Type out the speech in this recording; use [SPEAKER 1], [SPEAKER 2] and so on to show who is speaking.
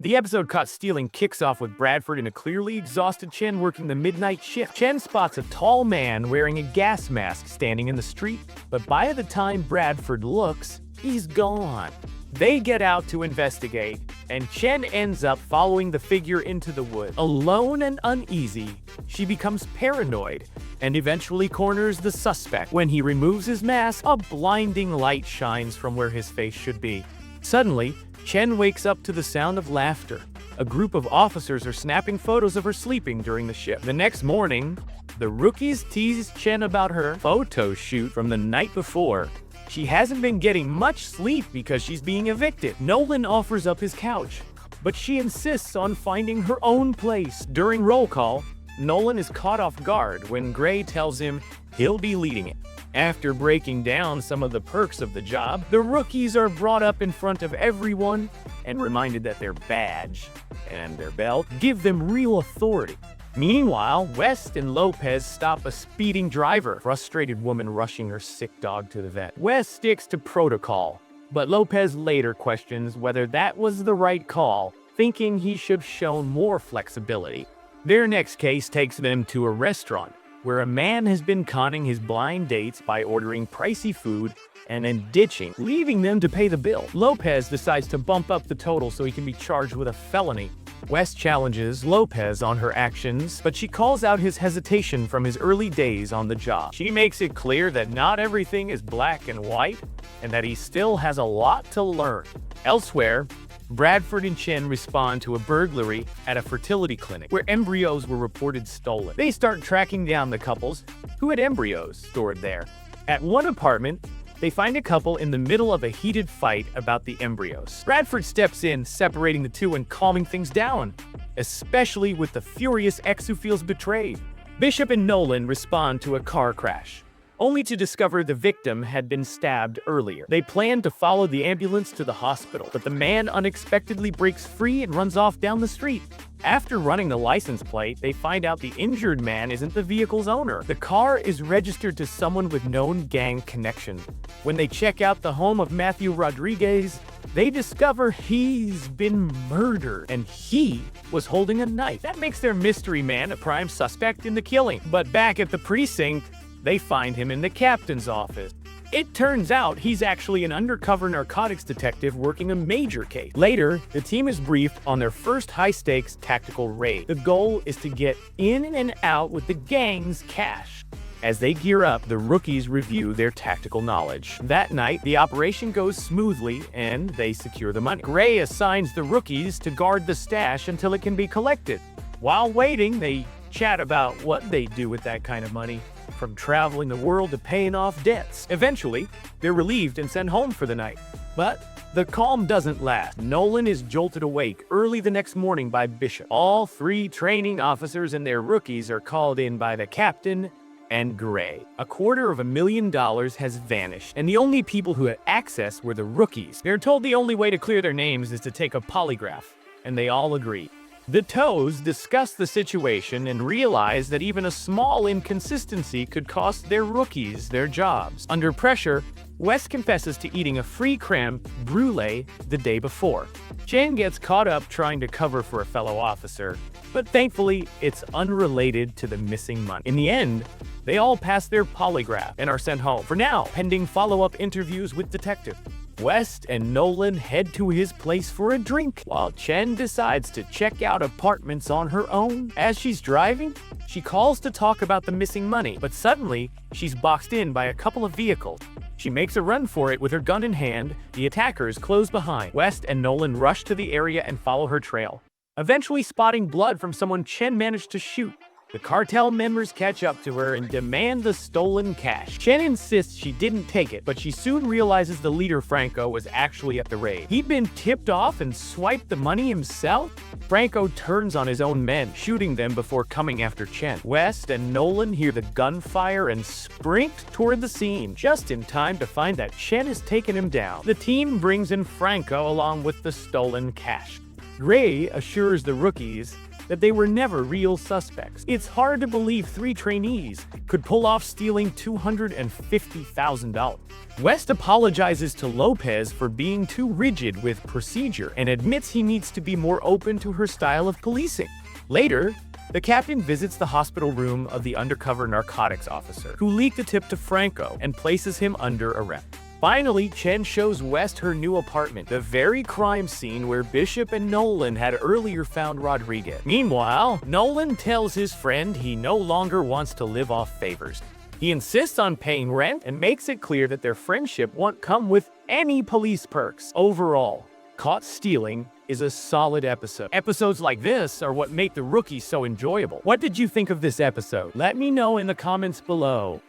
[SPEAKER 1] The episode caught stealing kicks off with Bradford and a clearly exhausted Chen working the midnight shift. Chen spots a tall man wearing a gas mask standing in the street, but by the time Bradford looks, he's gone. They get out to investigate, and Chen ends up following the figure into the woods. Alone and uneasy, she becomes paranoid and eventually corners the suspect. When he removes his mask, a blinding light shines from where his face should be. Suddenly, Chen wakes up to the sound of laughter. A group of officers are snapping photos of her sleeping during the shift. The next morning, the rookies tease Chen about her photo shoot from the night before. She hasn't been getting much sleep because she's being evicted. Nolan offers up his couch, but she insists on finding her own place. During roll call, Nolan is caught off guard when Gray tells him he'll be leading it. After breaking down some of the perks of the job, the rookies are brought up in front of everyone and reminded that their badge and their belt give them real authority. Meanwhile, West and Lopez stop a speeding driver, frustrated woman rushing her sick dog to the vet. West sticks to protocol, but Lopez later questions whether that was the right call, thinking he should have shown more flexibility. Their next case takes them to a restaurant, where a man has been conning his blind dates by ordering pricey food and then ditching, leaving them to pay the bill. Lopez decides to bump up the total so he can be charged with a felony. West challenges Lopez on her actions, but she calls out his hesitation from his early days on the job. She makes it clear that not everything is black and white, and that he still has a lot to learn. Elsewhere, Bradford and Chen respond to a burglary at a fertility clinic where embryos were reported stolen. They start tracking down the couples who had embryos stored there. At one apartment, they find a couple in the middle of a heated fight about the embryos. Bradford steps in, separating the two and calming things down, especially with the furious ex who feels betrayed. Bishop and Nolan respond to a car crash, only to discover the victim had been stabbed earlier. They plan to follow the ambulance to the hospital, but the man unexpectedly breaks free and runs off down the street. After running the license plate, they find out the injured man isn't the vehicle's owner. The car is registered to someone with known gang connection. When they check out the home of Matthew Rodriguez, they discover he's been murdered, and he was holding a knife. That makes their mystery man a prime suspect in the killing. But back at the precinct, they find him in the captain's office. It turns out he's actually an undercover narcotics detective working a major case. Later, the team is briefed on their first high-stakes tactical raid. The goal is to get in and out with the gang's cash. As they gear up, the rookies review their tactical knowledge. That night, the operation goes smoothly and they secure the money. Gray assigns the rookies to guard the stash until it can be collected. While waiting, they chat about what they do with that kind of money, from traveling the world to paying off debts. Eventually, they're relieved and sent home for the night. But the calm doesn't last. Nolan is jolted awake early the next morning by Bishop. All three training officers and their rookies are called in by the captain and Gray. $250,000 has vanished, and the only people who had access were the rookies. They're told the only way to clear their names is to take a polygraph, and they all agree. The Toes discuss the situation and realize that even a small inconsistency could cost their rookies their jobs. Under pressure, Wes confesses to eating a free creme brulee the day before. Chen gets caught up trying to cover for a fellow officer, but thankfully, it's unrelated to the missing money. In the end, they all pass their polygraph and are sent home. For now, pending follow-up interviews with detective. West and Nolan head to his place for a drink, while Chen decides to check out apartments on her own. As she's driving, she calls to talk about the missing money, but suddenly, she's boxed in by a couple of vehicles. She makes a run for it with her gun in hand. The attackers close behind. West and Nolan rush to the area and follow her trail, eventually spotting blood from someone Chen managed to shoot. The cartel members catch up to her and demand the stolen cash. Chen insists she didn't take it, but she soon realizes the leader, Franco, was actually at the raid. He'd been tipped off and swiped the money himself? Franco turns on his own men, shooting them before coming after Chen. West and Nolan hear the gunfire and sprint toward the scene, just in time to find that Chen has taken him down. The team brings in Franco along with the stolen cash. Gray assures the rookies that they were never real suspects. It's hard to believe 3 trainees could pull off stealing $250,000. West apologizes to Lopez for being too rigid with procedure and admits he needs to be more open to her style of policing. Later, the captain visits the hospital room of the undercover narcotics officer, who leaked a tip to Franco and places him under arrest. Finally, Chen shows West her new apartment, the very crime scene where Bishop and Nolan had earlier found Rodriguez. Meanwhile, Nolan tells his friend he no longer wants to live off favors. He insists on paying rent and makes it clear that their friendship won't come with any police perks. Overall, Caught Stealing is a solid episode. Episodes like this are what make The Rookie so enjoyable. What did you think of this episode? Let me know in the comments below.